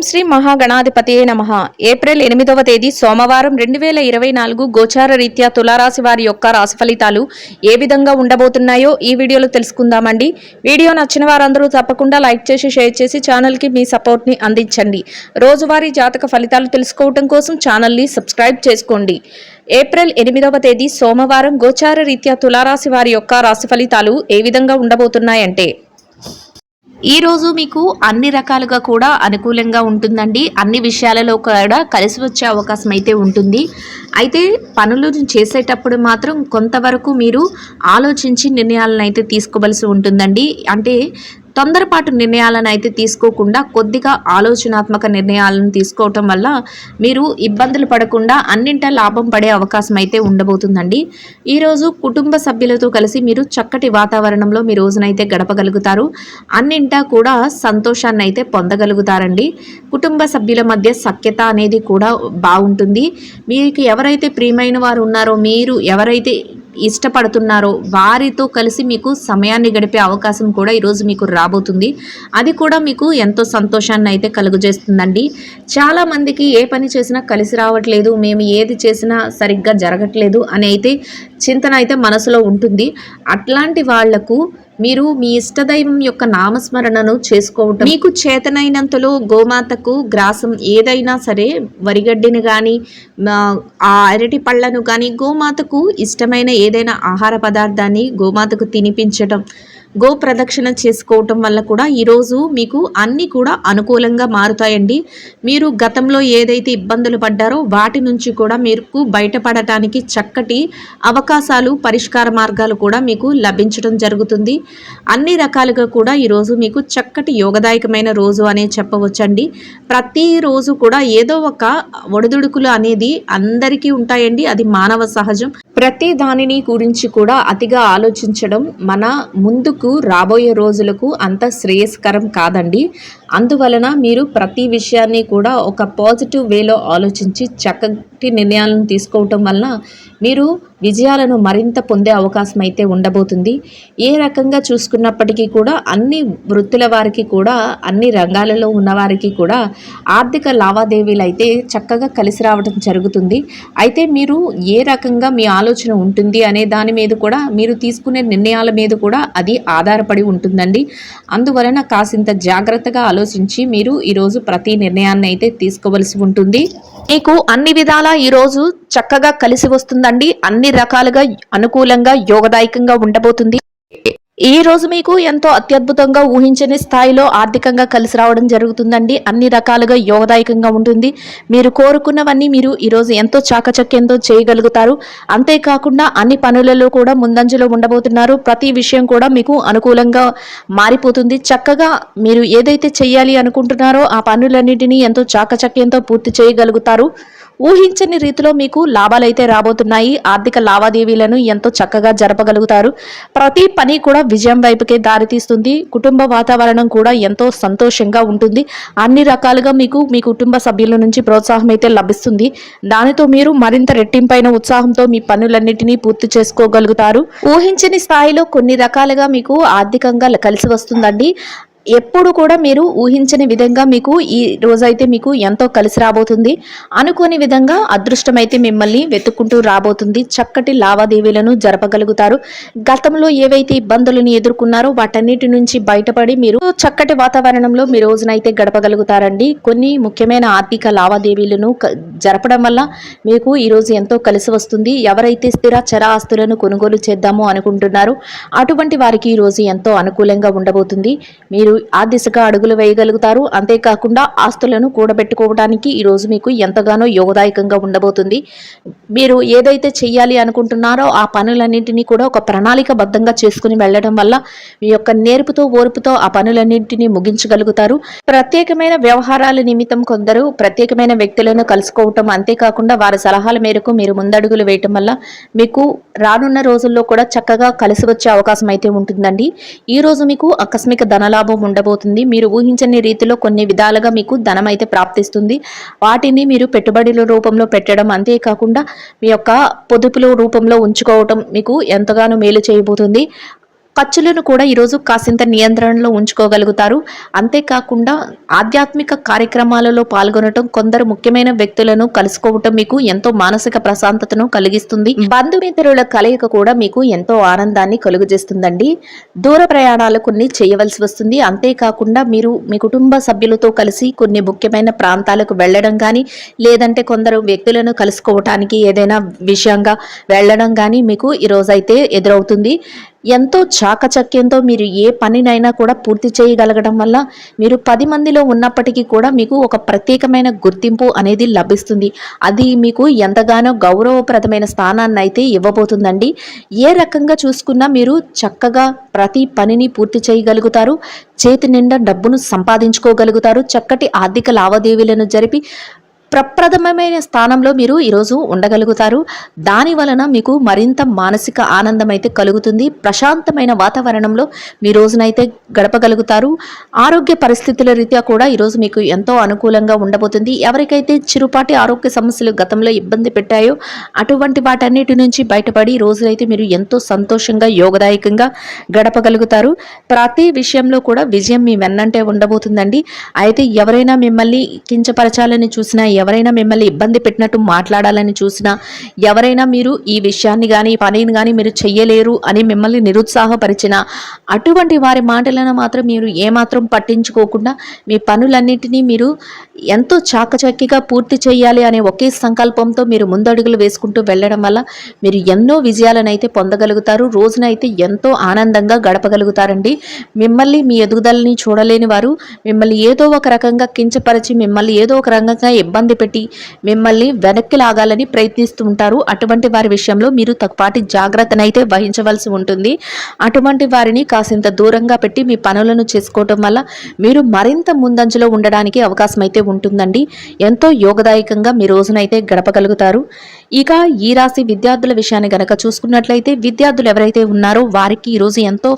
శ్రీ మహాగణాధిపతియే నమః. ఏప్రిల్ 8వ తేదీ సోమవారం 2024 గోచార రీత్యా తులారాశి వారి యొక్క రాశి ఫలితాలు ఏ విధంగా ఉండబోతున్నాయో ఈ వీడియోలో తెలుసుకుందామండి. వీడియో నచ్చిన వారందరూ తప్పకుండా లైక్ చేసి షేర్ చేసి ఛానల్కి మీ సపోర్ట్ని అందించండి. రోజువారీ జాతక ఫలితాలు తెలుసుకోవడం కోసం ఛానల్ని సబ్స్క్రైబ్ చేసుకోండి. ఏప్రిల్ 8వ తేదీ సోమవారం గోచార రీత్యా తులారాశి వారి యొక్క రాశి ఫలితాలు ఏ విధంగా ఉండబోతున్నాయంటే, ఈ రోజు మీకు అన్ని రకాలుగా కూడా అనుకూలంగా ఉంటుందండి. అన్ని విషయాలలో కూడా కలిసి వచ్చే అవకాశం అయితే ఉంటుంది. అయితే పనులు చేసేటప్పుడు మాత్రం కొంతవరకు మీరు ఆలోచించి నిర్ణయాలను అయితే తీసుకోవలసి ఉంటుందండి. అంటే తొందరపాటు నిర్ణయాలను అయితే తీసుకోకుండా కొద్దిగా ఆలోచనాత్మక నిర్ణయాలను తీసుకోవటం వల్ల మీరు ఇబ్బందులు పడకుండా అన్నింటా లాభం పడే అవకాశం అయితే ఉండబోతుందండి. ఈరోజు కుటుంబ సభ్యులతో కలిసి మీరు చక్కటి వాతావరణంలో మీ రోజునైతే గడపగలుగుతారు. అన్నింటా కూడా సంతోషాన్ని అయితే పొందగలుగుతారండి. కుటుంబ సభ్యుల మధ్య సఖ్యత అనేది కూడా బాగుంటుంది. మీకు ఎవరైతే ప్రియమైన వారు ఉన్నారో, మీరు ఎవరైతే ఇష్టపడుతున్నారో వారితో కలిసి మీకు సమయాన్ని గడిపే అవకాశం కూడా ఈరోజు మీకు రాబోతుంది. అది కూడా మీకు ఎంతో సంతోషాన్ని అయితే కలుగజేస్తుందండి. చాలామందికి ఏ పని చేసినా కలిసి రావట్లేదు, మేము ఏది చేసినా సరిగ్గా జరగట్లేదు అని అయితే చింతన అయితే మనసులో ఉంటుంది. అట్లాంటి వాళ్లకు మీరు మీ ఇష్టదైవం యొక్క నామస్మరణను చేసుకోవటం, మీకు చేతనైనంతలో గోమాతకు గ్రాసం ఏదైనా సరే, వరిగడ్డిని కానీ ఆ అరటి పళ్ళను కానీ, గోమాతకు ఇష్టమైన ఏదైనా ఆహార పదార్థాన్ని గోమాతకు తినిపించటం, గో ప్రదక్షిణ చేసుకోవటం వల్ల కూడా ఈరోజు మీకు అన్నీ కూడా అనుకూలంగా మారుతాయండి. మీరు గతంలో ఏదైతే ఇబ్బందులు పడ్డారో వాటి నుంచి కూడా మీకు బయటపడటానికి చక్కటి అవకాశాలు, పరిష్కార మార్గాలు కూడా మీకు లభించడం జరుగుతుంది. అన్ని రకాలుగా కూడా ఈరోజు మీకు చక్కటి యోగదాయకమైన రోజు అనే చెప్పవచ్చండి. ప్రతిరోజు కూడా ఏదో ఒక ఒడిదుడుకులు అనేది అందరికీ ఉంటాయండి. అది మానవ సహజం. ప్రతి దానిని గురించి కూడా అతిగా ఆలోచించడం మన ముందుకు రాబోయే రోజులకు అంత శ్రేయస్కరం కాదండి. అందువలన మీరు ప్రతి విషయాన్ని కూడా ఒక పాజిటివ్ వేలో ఆలోచించి చక్కటి నిర్ణయాలను తీసుకోవటం వలన మీరు విజయాలను మరింత పొందే అవకాశం అయితే ఉండబోతుంది. ఏ రకంగా చూసుకున్నప్పటికీ కూడా అన్ని వృత్తుల వారికి కూడా, అన్ని రంగాలలో ఉన్నవారికి కూడా ఆర్థిక లావాదేవీలు అయితే చక్కగా కలిసి రావడం జరుగుతుంది. అయితే మీరు ఏ రకంగా మీ ఆలోచన ఉంటుంది అనే దాని మీద కూడా, మీరు తీసుకునే నిర్ణయాల మీద కూడా అది ఆధారపడి ఉంటుందండి. అందువలన కాసింత జాగ్రత్తగా ఆలోచించి మీరు ఈరోజు ప్రతి నిర్ణయాన్ని అయితే తీసుకోవలసి ఉంటుంది. మీకు అన్ని విధాలా ఈరోజు చక్కగా కలిసి వస్తుందండి. అన్ని రకాలుగా అనుకూలంగా యోగదాయకంగా ఉండబోతుంది. ఈ రోజు మీకు ఎంతో అత్యద్భుతంగా ఊహించని స్థాయిలో ఆర్థికంగా కలిసి రావడం జరుగుతుందండి. అన్ని రకాలుగా యోగదాయకంగా ఉంటుంది. మీరు కోరుకున్నవన్నీ మీరు ఈరోజు ఎంతో చాకచక్యంతో చేయగలుగుతారు. అంతేకాకుండా అన్ని పనులలో కూడా ముందంజలో ఉండబోతున్నారు. ప్రతి విషయం కూడా మీకు అనుకూలంగా మారిపోతుంది. చక్కగా మీరు ఏదైతే చేయాలి అనుకుంటున్నారో ఆ పనులన్నిటినీ ఎంతో చాకచక్యంతో పూర్తి చేయగలుగుతారు. ఊహించని రీతిలో మీకు లాభాలైతే రాబోతున్నాయి. ఆర్థిక లావాదేవీలను ఎంతో చక్కగా జరపగలుగుతారు. ప్రతి పని కూడా విజయం వైపుకే దారితీస్తుంది. కుటుంబ వాతావరణం కూడా ఎంతో సంతోషంగా ఉంటుంది. అన్ని రకాలుగా మీకు మీ కుటుంబ సభ్యుల నుంచి ప్రోత్సాహం అయితే లభిస్తుంది. దానితో మీరు మరింత రెట్టింపైన ఉత్సాహంతో మీ పనులన్నిటినీ పూర్తి చేసుకోగలుగుతారు. ఊహించని స్థాయిలో కొన్ని రకాలుగా మీకు ఆర్థికంగా కలిసి వస్తుందండి. ఎప్పుడు కూడా మీరు ఊహించని విధంగా మీకు ఈ రోజైతే మీకు ఎంతో కలిసి రాబోతుంది. అనుకోని విధంగా అదృష్టం అయితే మిమ్మల్ని వెతుక్కుంటూ రాబోతుంది. చక్కటి లావాదేవీలను జరపగలుగుతారు. గతంలో ఏవైతే ఇబ్బందులను ఎదుర్కొన్నారో వాటన్నిటి నుంచి బయటపడి మీరు చక్కటి వాతావరణంలో మీ రోజునైతే గడపగలుగుతారండి. కొన్ని ముఖ్యమైన ఆర్థిక లావాదేవీలను జరపడం వల్ల మీకు ఈరోజు ఎంతో కలిసి వస్తుంది. ఎవరైతే స్థిర చర ఆస్తులను కొనుగోలు చేద్దామో అనుకుంటున్నారో అటువంటి వారికి ఈరోజు ఎంతో అనుకూలంగా ఉండబోతుంది. మీరు ఆ దిశగా అడుగులు వేయగలుగుతారు. అంతేకాకుండా ఆస్తులను కూడబెట్టుకోవడానికి ఈరోజు మీకు ఎంతగానో యోగదాయకంగా ఉండబోతుంది. మీరు ఏదైతే చెయ్యాలి అనుకుంటున్నారో ఆ పనులన్నింటినీ కూడా ఒక ప్రణాళికబద్ధంగా చేసుకుని వెళ్ళడం వల్ల మీ యొక్క నేర్పుతో ఓర్పుతో ఆ పనులన్నింటినీ ముగించగలుగుతారు. ప్రత్యేకమైన వ్యవహారాల నిమిత్తం కొందరు ప్రత్యేకమైన వ్యక్తులను కలుసుకోవటం, అంతేకాకుండా వారి సలహాల మేరకు మీరు ముందడుగులు వేయటం వల్ల మీకు రానున్న రోజుల్లో కూడా చక్కగా కలిసి వచ్చే అవకాశం అయితే ఉంటుందండి. ఈ రోజు మీకు ఆకస్మిక ధనలాభం ఉండబోతుంది. మీరు ఊహించని రీతిలో కొన్ని విధాలుగా మీకు ధనం అయితే ప్రాప్తిస్తుంది. వాటిని మీరు పెట్టుబడుల రూపంలో పెట్టడం, అంతేకాకుండా మీ యొక్క పొదుపుల రూపంలో ఉంచుకోవటం మీకు ఎంతగానో మేలు చేయబోతుంది. ఖర్చులను కూడా ఈరోజు కాసింత నియంత్రణలో ఉంచుకోగలుగుతారు. అంతేకాకుండా ఆధ్యాత్మిక కార్యక్రమాలలో పాల్గొనటం, కొందరు ముఖ్యమైన వ్యక్తులను కలుసుకోవటం మీకు ఎంతో మానసిక ప్రశాంతతను కలిగిస్తుంది. బంధుమిత్రుల కలయిక కూడా మీకు ఎంతో ఆనందాన్ని కలుగజేస్తుందండి. దూర ప్రయాణాలు కొన్ని చేయవలసి వస్తుంది. అంతేకాకుండా మీరు మీ కుటుంబ సభ్యులతో కలిసి కొన్ని ముఖ్యమైన ప్రాంతాలకు వెళ్ళడం కానీ, లేదంటే కొందరు వ్యక్తులను కలుసుకోవటానికి ఏదైనా విషయంగా వెళ్ళడం కానీ మీకు ఈరోజైతే ఎదురవుతుంది. ఎంతో చాకచక్యంతో మీరు ఏ పనినైనా కూడా పూర్తి చేయగలగడం వల్ల మీరు 10 మందిలో ఉన్నప్పటికీ కూడా మీకు ఒక ప్రత్యేకమైన గుర్తింపు అనేది లభిస్తుంది. అది మీకు ఎంతగానో గౌరవప్రదమైన స్థానాన్ని అయితే ఇవ్వబోతుందండి. ఏ రకంగా చూసుకున్నా మీరు చక్కగా ప్రతి పనిని పూర్తి చేయగలుగుతారు. చేతి నిండా డబ్బును సంపాదించుకోగలుగుతారు. చక్కటి ఆర్థిక లావాదేవీలను జరిపి ప్రప్రథమమైన స్థానంలో మీరు ఈరోజు ఉండగలుగుతారు. దాని వలన మీకు మరింత మానసిక ఆనందం అయితే కలుగుతుంది. ప్రశాంతమైన వాతావరణంలో మీ రోజునైతే గడపగలుగుతారు. ఆరోగ్య పరిస్థితుల రీత్యా కూడా ఈరోజు మీకు ఎంతో అనుకూలంగా ఉండబోతుంది. ఎవరికైతే చిరుపాటి ఆరోగ్య సమస్యలు గతంలో ఇబ్బంది పెట్టాయో అటువంటి వాటన్నిటి నుంచి బయటపడి ఈ రోజులైతే మీరు ఎంతో సంతోషంగా యోగదాయకంగా గడపగలుగుతారు. ప్రతి విషయంలో కూడా విజయం మీ వెన్నంటే ఉండబోతుందండి. అయితే ఎవరైనా మిమ్మల్ని కించపరచాలని చూసినా, ఎవరైనా మిమ్మల్ని ఇబ్బంది పెట్టినట్టు మాట్లాడాలని చూసినా, ఎవరైనా మీరు ఈ విషయాన్ని కానీ పనిని కానీ మీరు చెయ్యలేరు అని మిమ్మల్ని నిరుత్సాహపరిచినా, అటువంటి వారి మాటలను మాత్రం మీరు ఏమాత్రం పట్టించుకోకుండా మీ పనులన్నింటినీ మీరు ఎంతో చాకచక్యంగా పూర్తి చేయాలి అనే ఒకే సంకల్పంతో మీరు ముందడుగులు వేసుకుంటూ వెళ్ళడం వల్ల మీరు ఎన్నో విజయాలనైతే పొందగలుగుతారు. రోజునైతే ఎంతో ఆనందంగా గడపగలుగుతారండి. మిమ్మల్ని మీ ఎదుగుదలని చూడలేని వారు మిమ్మల్ని ఏదో ఒక రకంగా కించపరిచి, మిమ్మల్ని ఏదో ఒక రకంగా ఇబ్బంది పెట్టి మిమ్మల్ని వెనక్కి లాగాలని ప్రయత్నిస్తూ ఉంటారు. అటువంటి వారి విషయంలో మీరు తక్కుపాటి జాగ్రత్తనైతే వహించవలసి ఉంటుంది. అటువంటి వారిని కాసింత దూరంగా పెట్టి మీ పనులను చేసుకోవటం వల్ల మీరు మరింత ముందంజలో ఉండడానికి అవకాశం అయితే ఉంటుందండి. ఎంతో యోగదాయకంగా మీ రోజునైతే గడపగలుగుతారు. ఇక ఈ రాశి విద్యార్థుల విషయాన్ని గనక చూసుకున్నట్లయితే, విద్యార్థులు ఎవరైతే ఉన్నారో వారికి ఈరోజు ఎంతో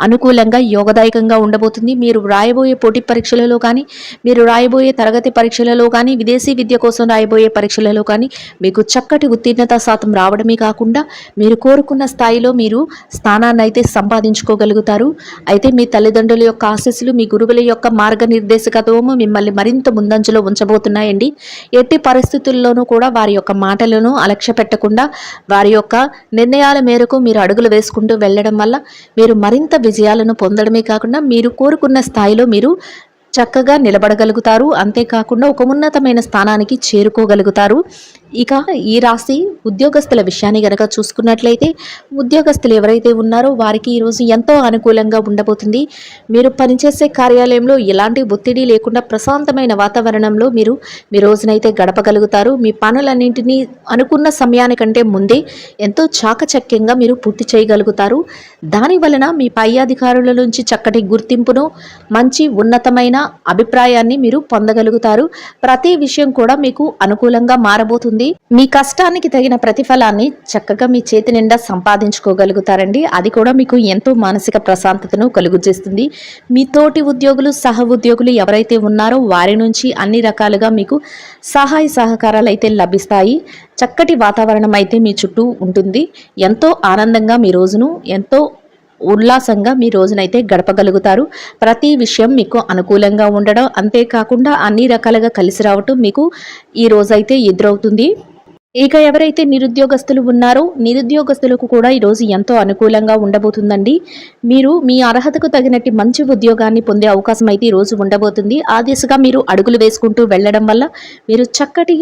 అనుకూలంగా యోగదాయకంగా ఉండబోతుంది. మీరు రాయబోయే పోటీ పరీక్షలలో కానీ, మీరు రాయబోయే తరగతి పరీక్షలలో కానీ, విదేశీ విద్య కోసం రాయబోయే పరీక్షలలో కానీ మీకు చక్కటి ఉత్తీర్ణత శాతం రావడమే కాకుండా మీరు కోరుకున్న స్థాయిలో మీరు స్థానాన్ని అయితే సంపాదించుకోగలుగుతారు. అయితే మీ తల్లిదండ్రుల యొక్క ఆశీస్సులు, మీ గురువుల యొక్క మార్గనిర్దేశకత్వము మిమ్మల్ని మరింత ముందంజలో ఉంచబోతున్నాయండి. ఎట్టి పరిస్థితుల్లోనూ కూడా వారి యొక్క మాటలను అలక్ష్య పెట్టకుండా వారి యొక్క నిర్ణయాల మేరకు మీరు అడుగులు వేసుకుంటూ వెళ్ళడం వల్ల మీరు మరింత విజయాలను పొందడమే కాకుండా మీరు కోరుకున్న స్థాయిలో మీరు చక్కగా నిలబడగలుగుతారు. అంతేకాకుండా ఒక ఉన్నతమైన స్థానానికి చేరుకోగలుగుతారు. ఇక ఈ రాశి ఉద్యోగస్తుల విషయాన్ని గనక చూసుకున్నట్లయితే, ఉద్యోగస్తులు ఎవరైతే ఉన్నారో వారికి ఈరోజు ఎంతో అనుకూలంగా ఉండబోతుంది. మీరు పనిచేసే కార్యాలయంలో ఎలాంటి ఒత్తిడి లేకుండా ప్రశాంతమైన వాతావరణంలో మీరు మీ రోజునైతే గడపగలుగుతారు. మీ పనులన్నింటినీ అనుకున్న సమయానికంటే ముందే ఎంతో చాకచక్యంగా మీరు పూర్తి చేయగలుగుతారు. దాని వలన మీ పై అధికారుల నుంచి చక్కటి గుర్తింపును, మంచి ఉన్నతమైన అభిప్రాయాన్ని మీరు పొందగలుగుతారు. ప్రతి విషయం కూడా మీకు అనుకూలంగా మారబోతుంది. మీ కష్టానికి తగిన ప్రతిఫలాన్ని చక్కగా మీ చేతి నిండా సంపాదించుకోగలుగుతారండి. అది కూడా మీకు ఎంతో మానసిక ప్రశాంతతను కలుగజేస్తుంది. మీ తోటి ఉద్యోగులు, సహ ఉద్యోగులు ఎవరైతే ఉన్నారో వారి నుంచి అన్ని రకాలుగా మీకు సహాయ సహకారాలు అయితే లభిస్తాయి. చక్కటి వాతావరణం అయితే మీ చుట్టూ ఉంటుంది. ఎంతో ఆనందంగా మీ రోజును ఎంతో ఉల్లాసంగా మీ రోజునైతే గడపగలుగుతారు. ప్రతి విషయం మీకు అనుకూలంగా ఉండడం, అంతేకాకుండా అన్ని రకాలుగా కలిసి రావటం మీకు ఈ రోజైతే ఎదురవుతుంది. ఇక ఎవరైతే నిరుద్యోగస్తులు ఉన్నారో నిరుద్యోగస్తులకు కూడా ఈరోజు ఎంతో అనుకూలంగా ఉండబోతుందండి. మీరు మీ అర్హతకు తగినట్టు మంచి ఉద్యోగాన్ని పొందే అవకాశం అయితే ఈరోజు ఉండబోతుంది. ఆ దిశగా మీరు అడుగులు వేసుకుంటూ వెళ్ళడం వల్ల మీరు చక్కటి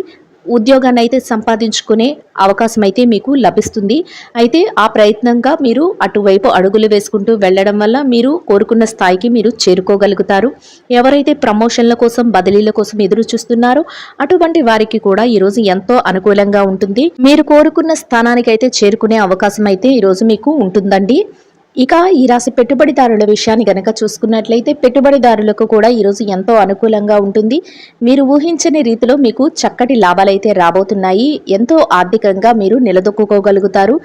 ఉద్యోగాన్ని అయితే సంపాదించుకునే అవకాశం అయితే మీకు లభిస్తుంది. అయితే ఆ ప్రయత్నంగా మీరు అటువైపు అడుగులు వేసుకుంటూ వెళ్ళడం వల్ల మీరు కోరుకున్న స్థాయికి మీరు చేరుకోగలుగుతారు. ఎవరైతే ప్రమోషన్ల కోసం, బదిలీల కోసం ఎదురు చూస్తున్నారో అటువంటి వారికి కూడా ఈరోజు ఎంతో అనుకూలంగా ఉంటుంది. మీరు కోరుకున్న స్థానానికి అయితే చేరుకునే అవకాశం అయితే ఈరోజు మీకు ఉంటుందండి. ఇక ఈ రాశి పెట్టుబడిదారుల విషయాన్ని గనక చూసుకున్నట్లయితే, పెట్టుబడిదారులకు కూడా ఈరోజు ఎంతో అనుకూలంగా ఉంటుంది. మీరు ఊహించని రీతిలో మీకు చక్కటి లాభాలైతే రాబోతున్నాయి. ఎంతో ఆర్థికంగా మీరు నిలదొక్కుకోగలుగుతారు.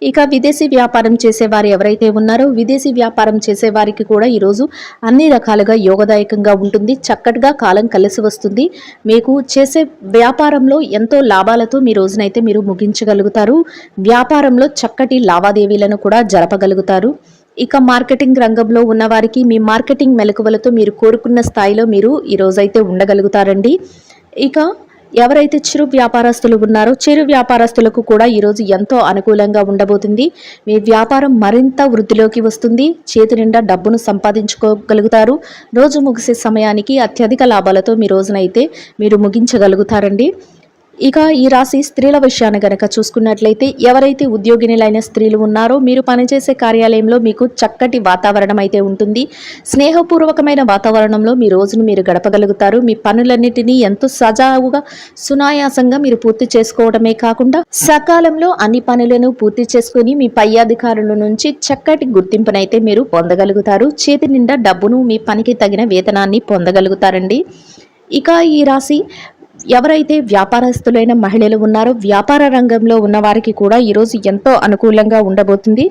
ఇక విదేశీ వ్యాపారం చేసేవారు ఎవరైతే ఉన్నారో విదేశీ వ్యాపారం చేసేవారికి కూడా ఈరోజు అన్ని రకాలుగా యోగదాయకంగా ఉంటుంది. చక్కటిగా కాలం కలిసి వస్తుంది. మీకు చేసే వ్యాపారంలో ఎంతో లాభాలతో మీ రోజునైతే మీరు ముగించగలుగుతారు. వ్యాపారంలో చక్కటి లావాదేవీలను కూడా జరపగలుగుతారు. ఇక మార్కెటింగ్ రంగంలో ఉన్న వారికి మీ మార్కెటింగ్ మెలకువలతో మీరు కోరుకున్న స్థాయిలో మీరు ఈరోజైతే ఉండగలుగుతారండి. ఇక ఎవరైతే చిరు వ్యాపారస్తులు ఉన్నారో చిరు వ్యాపారస్తులకు కూడా ఈరోజు ఎంతో అనుకూలంగా ఉండబోతుంది. మీ వ్యాపారం మరింత వృద్ధిలోకి వస్తుంది. చేతి నిండా డబ్బును సంపాదించుకోగలుగుతారు. రోజు ముగిసే సమయానికి అత్యధిక లాభాలతో మీ రోజునైతే మీరు ముగించగలుగుతారండి. ఇక ఈ రాశి స్త్రీల విషయాన్ని గనక చూసుకున్నట్లయితే ఎవరైతే ఉద్యోగినులైన స్త్రీలు ఉన్నారో మీరు పనిచేసే కార్యాలయంలో మీకు చక్కటి వాతావరణం అయితే ఉంటుంది. స్నేహపూర్వకమైన వాతావరణంలో మీ రోజును మీరు గడపగలుగుతారు. మీ పనులన్నిటినీ ఎంతో సజావుగా సునాయాసంగా మీరు పూర్తి చేసుకోవడమే కాకుండా సకాలంలో అన్ని పనులను పూర్తి చేసుకుని మీ పై అధికారుల నుంచి చక్కటి గుర్తింపునైతే మీరు పొందగలుగుతారు. చేతి నిండా డబ్బును మీ పనికి తగిన వేతనాన్ని పొందగలుగుతారండి. ఇక ఈ రాశి ఎవరైతే వ్యాపారస్తులైన మహిళలు ఉన్నారో వ్యాపార రంగంలో ఉన్న వారికి కూడా ఈరోజు ఎంతో అనుకూలంగా ఉండబోతుంది.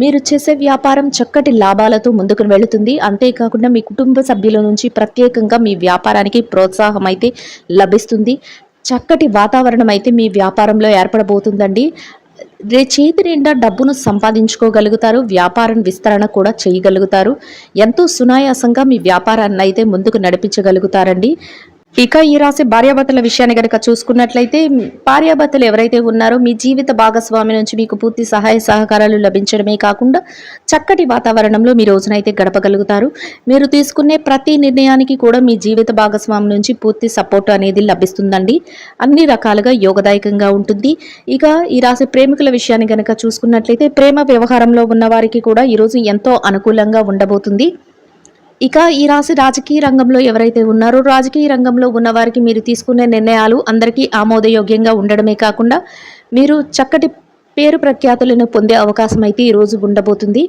మీరు చేసే వ్యాపారం చక్కటి లాభాలతో ముందుకు వెళుతుంది. అంతేకాకుండా మీ కుటుంబ సభ్యుల నుంచి ప్రత్యేకంగా మీ వ్యాపారానికి ప్రోత్సాహం అయితే లభిస్తుంది. చక్కటి వాతావరణం అయితే మీ వ్యాపారంలో ఏర్పడబోతుందండి. చేతి నిండా డబ్బును సంపాదించుకోగలుగుతారు. వ్యాపారం విస్తరణ కూడా చేయగలుగుతారు. ఎంతో సునాయాసంగా మీ వ్యాపారాన్ని అయితే ముందుకు నడిపించగలుగుతారండి. ఇక ఈ రాశి భార్యాభర్తల విషయాన్ని కనుక చూసుకున్నట్లయితే భార్యాభర్తలు ఎవరైతే ఉన్నారో మీ జీవిత భాగస్వామి నుంచి మీకు పూర్తి సహాయ సహకారాలు లభించడమే కాకుండా చక్కటి వాతావరణంలో మీ రోజునైతే గడపగలుగుతారు. మీరు తీసుకునే ప్రతి నిర్ణయానికి కూడా మీ జీవిత భాగస్వామి నుంచి పూర్తి సపోర్ట్ అనేది లభిస్తుందండి. అన్ని రకాలుగా యోగదాయకంగా ఉంటుంది. ఇక ఈ రాశి ప్రేమికుల విషయాన్ని కనుక చూసుకున్నట్లయితే ప్రేమ వ్యవహారంలో ఉన్న వారికి కూడా ఈరోజు ఎంతో అనుకూలంగా ఉండబోతుంది. ఇక ఈ రాశి రాజకీయ రంగంలో ఎవరైతే ఉన్నారో రాజకీయ రంగంలో ఉన్న వారికి మీరు తీసుకునే నిర్ణయాలు అందరికీ ఆమోదయోగ్యంగా ఉండడమే కాకుండా మీరు చక్కటి పేరు ప్రఖ్యాతులను పొందే అవకాశం అయితే ఈ రోజు ఉండబోతుంది.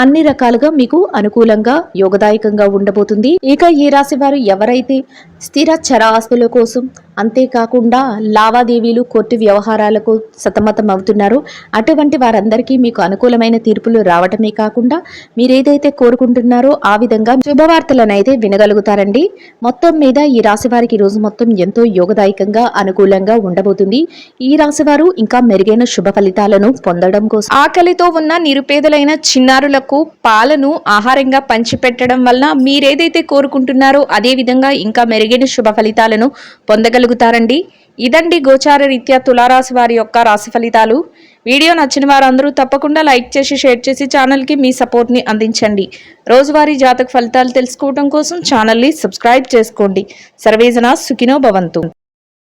అన్ని రకాలుగా మీకు అనుకూలంగా యోగదాయకంగా ఉండబోతుంది. ఇక ఈ రాశి వారు ఎవరైతే స్థిర చర ఆస్తుల కోసం అంతేకాకుండా లావాదేవీలు కోర్టు వ్యవహారాలకు సతమతం అవుతున్నారు. అటువంటి వారందరికీ మీకు అనుకూలమైన తీర్పులు రావటమే కాకుండా మీరేదైతే కోరుకుంటున్నారో ఆ విధంగా శుభవార్తలను అయితే వినగలుగుతారండి. మొత్తం మీద ఈ రాశి వారికి రోజు మొత్తం ఎంతో యోగదాయకంగా అనుకూలంగా ఉండబోతుంది. ఈ రాశి వారు ఇంకా మెరుగైన శుభ ఫలితాలను పొందడం కోసం ఆకలితో ఉన్న నిరుపేదలైన చిన్నారులకు పాలను ఆహారంగా పంచిపెట్టడం వలన మీరేదైతే కోరుకుంటున్నారో అదే విధంగా ఇంకా మెరుగైన శుభ ఫలితాలను పొందగలుగుతారండి. ఇదండి గోచార రీత్యా తులారాశి వారి యొక్క రాశి ఫలితాలు. వీడియో నచ్చిన వారందరూ తప్పకుండా లైక్ చేసి షేర్ చేసి ఛానల్కి మీ సపోర్ట్ని అందించండి. రోజువారీ జాతక ఫలితాలు తెలుసుకోవడం కోసం ఛానల్ని సబ్స్క్రైబ్ చేసుకోండి. సర్వేజన సుఖినో భవంతు.